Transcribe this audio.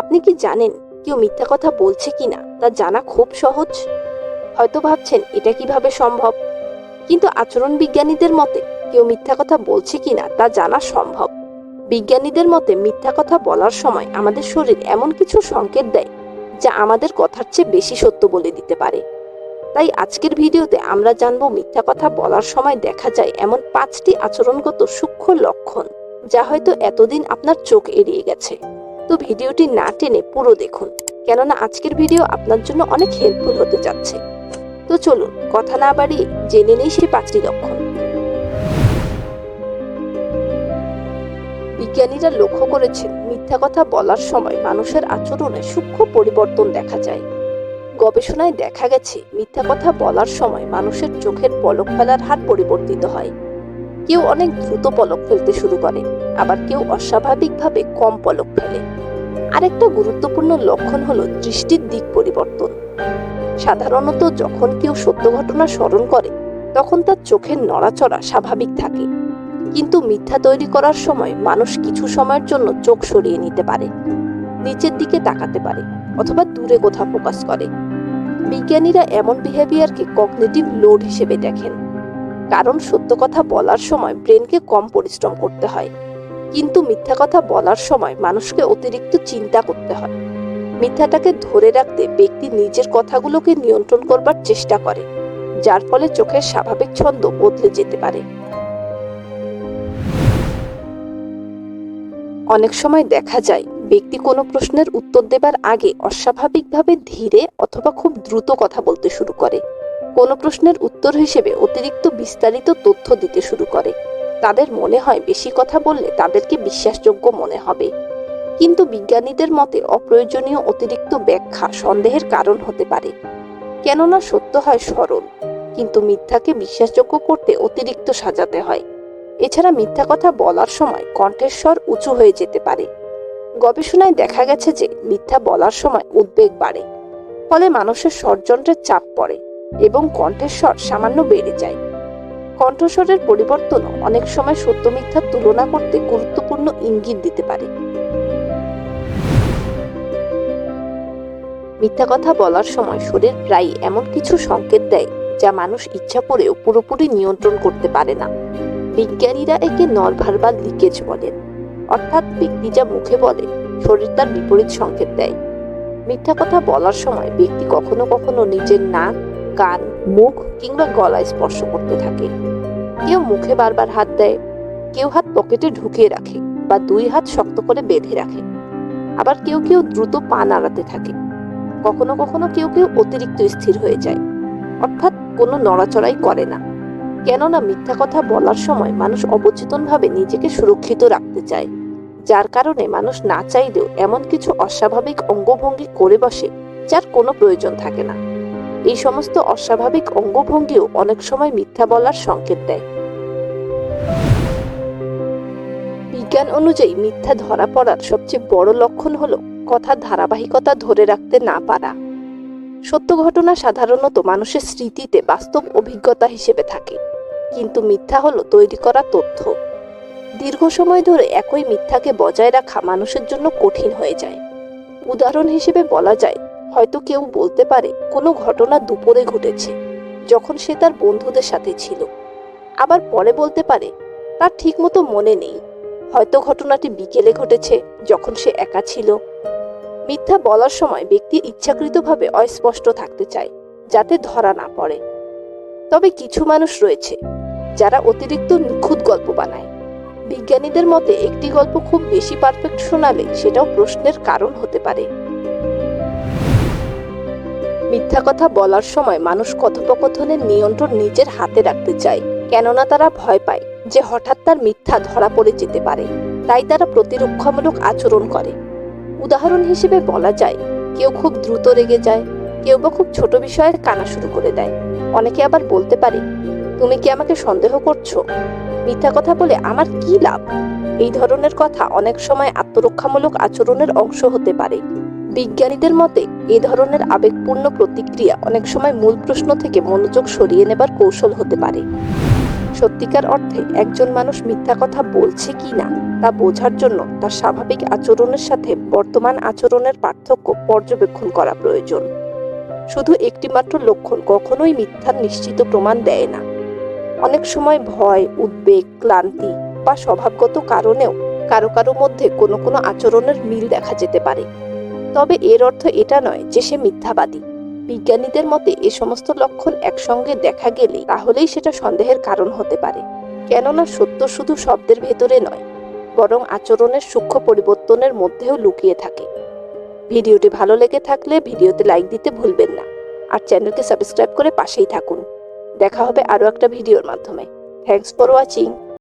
আপনি কি জানেন কেউ মিথ্যা কথা বলছে কিনা তা জানা খুব সহজ? হয়তো ভাবছেন এটা কিভাবে সম্ভব, কিন্তু আচরণ বিজ্ঞানীদের মতে কেউ মিথ্যা কথা বলছে কিনা তা জানা সম্ভব। বিজ্ঞানীদের মতে মিথ্যা কথা বলার সময় আমাদের শরীর এমন কিছু সংকেত দেয় যা আমাদের কথার চেয়ে বেশি সত্য বলে দিতে পারে। তাই আজকের ভিডিওতে আমরা জানব মিথ্যা কথা বলার সময় দেখা যায় এমন 5টি আচরণগত সূক্ষ্ম লক্ষণ যা হয়তো এতদিন আপনার চোখ এড়িয়ে গেছে। তো ভিডিওটি না টেনে পুরো দেখুন, কেননা আজকের ভিডিও আপনার জন্য অনেক হেল্পফুল হতে যাচ্ছে। তো চলুন কথা না বাড়িয়ে জেনে নেই সেই 5টি লক্ষণ। বিজ্ঞানীরা লক্ষ্য করেছেন মিথ্যা কথা বলার সময় মানুষের আচরণে সূক্ষ্ম পরিবর্তন দেখা যায়। গবেষণায় দেখা গেছে মিথ্যা কথা বলার সময় মানুষের চোখের পলক ফেলার হার পরিবর্তিত হয়। কেউ অনেক দ্রুত পলক ফেলতে শুরু করে, আবার কেউ অস্বাভাবিকভাবে কম পলক ফেলে। আরেকটা গুরুত্বপূর্ণ লক্ষণ হলো দৃষ্টির দিক পরিবর্তন। সাধারণত যখন কেউ সত্য ঘটনা স্মরণ করে তখন তার চোখের নড়াচড়া স্বাভাবিক থাকে, কিন্তু মিথ্যা তৈরি করার সময় মানুষ কিছু সময়ের জন্য চোখ সরিয়ে নিতে পারে, নিচের দিকে তাকাতে পারে অথবা দূরে কোথাও ফোকাস করে। বিজ্ঞানীরা এমন বিহেভিয়ারকে কগনিটিভ লোড হিসেবে দেখেন, কারণ সত্য কথা বলার সময় ব্রেনকে কম পরিশ্রম করতে হয়, কিন্তু মিথ্যা কথা বলার সময় মানুষকে অতিরিক্ত চিন্তা করতে হয়। মিথ্যাটাকে ধরে রাখতে ব্যক্তি নিজের কথাগুলোকে নিয়ন্ত্রণ করবার চেষ্টা করে, যার ফলে চোখের স্বাভাবিক ছন্দ বদলে যেতে পারে। অনেক সময় দেখা যায় ব্যক্তি কোনো প্রশ্নের উত্তর দেবার আগে অস্বাভাবিকভাবে ধীরে অথবা খুব দ্রুত কথা বলতে শুরু করে। কোনো প্রশ্নের উত্তর হিসেবে অতিরিক্ত বিস্তারিত তথ্য দিতে শুরু করে। তাদের মনে হয় বেশি কথা বললে তাদেরকে বিশ্বাসযোগ্য মনে হবে, কিন্তু বিজ্ঞানীদের মতে অপ্রয়োজনীয় অতিরিক্ত ব্যাখ্যা সন্দেহের কারণ হতে পারে। কেননা সত্য হয় সরল, কিন্তু মিথ্যাকে বিশ্বাসযোগ্য করতে অতিরিক্ত সাজাতে হয়। এছাড়া মিথ্যা কথা বলার সময় কণ্ঠের স্বর উঁচু হয়ে যেতে পারে। গবেষণায় দেখা গেছে যে মিথ্যা বলার সময় উদ্বেগ বাড়ে, ফলে মানুষের স্বরযন্ত্রের চাপ পড়ে এবং কণ্ঠের স্বর সামান্য বেড়ে যায়। কণ্ঠস্বরের পরিবর্তনও অনেক সময় সত্য মিথ্যার তুলনা করতে গুরুত্বপূর্ণ ইঙ্গিত দিতে পারে। মিথ্যা কথা বলার সময় শরীর প্রায় এমন কিছু সংকেত দেয় যা মানুষ ইচ্ছা করেও পুরোপুরি নিয়ন্ত্রণ করতে পারে না। বিজ্ঞানীরা একে ননভার্বাল লিকেজ বলেন, অর্থাৎ ব্যক্তি যা মুখে বলে শরীর তার বিপরীত সংকেত দেয়। মিথ্যা কথা বলার সময় ব্যক্তি কখনো কখনো নিজের নাক, কান, মুখ কিংবা গলায় স্পর্শ করতে থাকে। কেউ মুখে বারবার হাত দেয়, কেউ হাত পকেটে ঢুকিয়ে রাখে বা 2 হাত শক্ত করে বেঁধে রাখে। আবার কেউ কেউ দ্রুত পা নাড়াতে থাকে। কখনো কখনো কেউ কেউ অতিরিক্ত স্থির হয়ে যায়, অর্থাৎ কোনো নড়াচড়াই করে না। কেননা মিথ্যা কথা বলার সময় মানুষ অবচেতনভাবে নিজেকে সুরক্ষিত রাখতে চায়, যার কারণে মানুষ না চাইলেও এমন কিছু অস্বাভাবিক অঙ্গভঙ্গি করে বসে যার কোনো প্রয়োজন থাকে না। এই সমস্ত অস্বাভাবিক অঙ্গভঙ্গিও অনেক সময় মিথ্যা বলার সংকেত দেয়। বিজ্ঞান অনুযায়ী মিথ্যা ধরা পড়ার সবচেয়ে বড় লক্ষণ হলো কথার ধারাবাহিকতা ধরে রাখতে না পারা। সত্য ঘটনা সাধারণত মানুষের স্মৃতিতে বাস্তব অভিজ্ঞতা হিসেবে থাকে, কিন্তু মিথ্যা হলো তৈরি করা তথ্য। দীর্ঘ সময় ধরে একই মিথ্যাকে বজায় রাখা মানুষের জন্য কঠিন হয়ে যায়। উদাহরণ হিসেবে বলা যায়, হয়তো কেউ বলতে পারে কোনো ঘটনা দুপুরে ঘটেছে যখন সে তার বন্ধুদের সাথে ছিল, আবার পরে বলতে পারে তার ঠিকমতো মনে নেই, হয়তো ঘটনাটি বিকেলে ঘটেছে যখন সে একা ছিল। মিথ্যা বলার সময় ব্যক্তি ইচ্ছাকৃতভাবে অস্পষ্ট থাকতে চায় যাতে ধরা না পড়ে। তবে কিছু মানুষ রয়েছে যারা অতিরিক্ত নিখুঁত গল্প বানায়। বিজ্ঞানীদের মতে একটি গল্প খুব বেশি পারফেক্ট শোনালে সেটাও প্রশ্নের কারণ হতে পারে। মিথ্যা কথা বলার সময় মানুষ কথোপকথনের নিয়ন্ত্রণ নিজের হাতে রাখতে চায়, কেননা তারা ভয় পায় যে হঠাৎ তার মিথ্যা ধরা পড়ে যেতে পারে, তাই তারা প্রতিরক্ষামূলক আচরণ করে। উদাহরণ হিসেবে বলা যায়, কেউ খুব দ্রুত রেগে যায়, কেউ বা খুব ছোট বিষয়ে কান্না শুরু করে দেয়। অনেকে আবার বলতে পারে, তুমি কি আমাকে সন্দেহ করছো? মিথ্যা কথা বলে আমার কি লাভ? এই ধরনের কথা অনেক সময় আত্মরক্ষামূলক আচরণের অংশ হতে পারে। বিজ্ঞানীদের মতে এই ধরনের আবেগপূর্ণ প্রতিক্রিয়া অনেক সময় মূল প্রশ্ন থেকে মনোযোগ সরিয়ে নেবার কৌশল হতে পারে। সত্যিকার অর্থে একজন মানুষ মিথ্যা কথা বলছে কি না তা বোঝার জন্য তার স্বাভাবিক আচরণের সাথে বর্তমান আচরণের পার্থক্য পর্যবেক্ষণ করা প্রয়োজন। শুধু একটিমাত্র লক্ষণ কখনোই মিথ্যার নিশ্চিত প্রমাণ দেয় না। অনেক সময় ভয়, উদ্বেগ, ক্লান্তি বা স্বভাবগত কারণেও কারো কারো মধ্যে কোনো কোনো আচরণের মিল দেখা যেতে পারে। তবে এর অর্থ এটা নয় যে সে মিথ্যাবাদী। বিজ্ঞানীদের মতে এ সমস্ত লক্ষণ একসঙ্গে দেখা গেলে তাহলেই সেটা সন্দেহের কারণ হতে পারে। কেননা সত্য শুধু শব্দের ভেতরে নয়, বরং আচরণের সূক্ষ্ম পরিবর্তনের মধ্যেও লুকিয়ে থাকে। ভিডিওটি ভালো লেগে থাকলে ভিডিওতে লাইক দিতে ভুলবেন না, আর চ্যানেলকে সাবস্ক্রাইব করে পাশেই থাকুন। দেখা হবে আরও একটা ভিডিওর মাধ্যমে। Thanks for watching.